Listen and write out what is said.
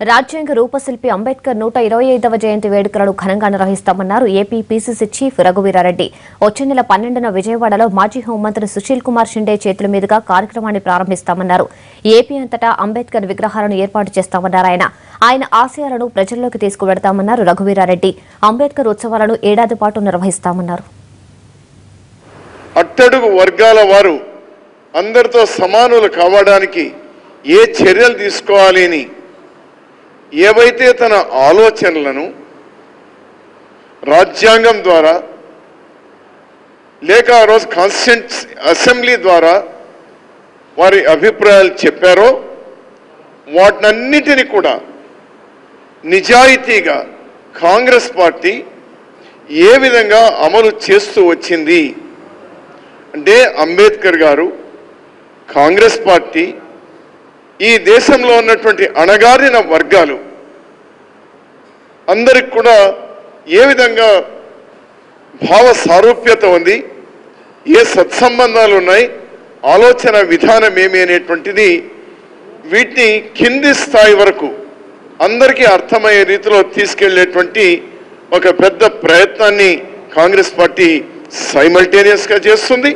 రాజ్యాంగ రూపశిల్పి అంబేద్కర్ 125వ జయంతి వేడుకలను ఘనంగా నిర్వహిస్తామన్నారు ఏపీ పీసీసీ చీఫ్ రఘువీరారెడ్డి. వచ్చే నెల 12న విజయవాడలో మాజీ హోంమంత్రి సుశీల్ కుమార్ షిండే చేతుల మీదుగా కార్యక్రమాన్ని ప్రారంభిస్తామన్నారు. ఏపీ అంతటా అంబేద్కర్ విగ్రహాలను ఏర్పాటు చేస్తామన్నారు ఆయన ఆశయాలను ప్రజల్లోకి తీసుకువెడతామన్నారు రఘువీరారెడ్డి. అంబేద్కర్ ఉత్సవాలను ఏడాది పాటు నిర్వహిస్తామన్నారు. అట్టడుగు వర్గాల వారు అందరితో సమానులు కావడానికి ఏ చర్యలు తీసుకోవాలి అని ఏవైతే తన ఆలోచనలను రాజ్యాంగం ద్వారా లేక ఆ రోజు కాన్స్టిట్యూంట్ అసెంబ్లీ ద్వారా వారి అభిప్రాయాలు చెప్పారో వాటినన్నిటిని కూడా నిజాయితీగా కాంగ్రెస్ పార్టీ ఏ విధంగా అమలు చేస్తూ వచ్చింది అంటే అంబేద్కర్ గారు కాంగ్రెస్ పార్టీ ఈ దేశంలో ఉన్నటువంటి అణగారిన వర్గాలు అందరికి కూడా ఏ విధంగా భావ సారూప్యత ఉంది, ఏ సత్సంబంధాలు ఉన్నాయి, ఆలోచన విధానం ఏమి అనేటువంటిది వీటిని కింది స్థాయి వరకు అందరికీ అర్థమయ్యే రీతిలో తీసుకెళ్లేటువంటి ఒక పెద్ద ప్రయత్నాన్ని కాంగ్రెస్ పార్టీ సైమల్టేనియస్గా చేస్తుంది.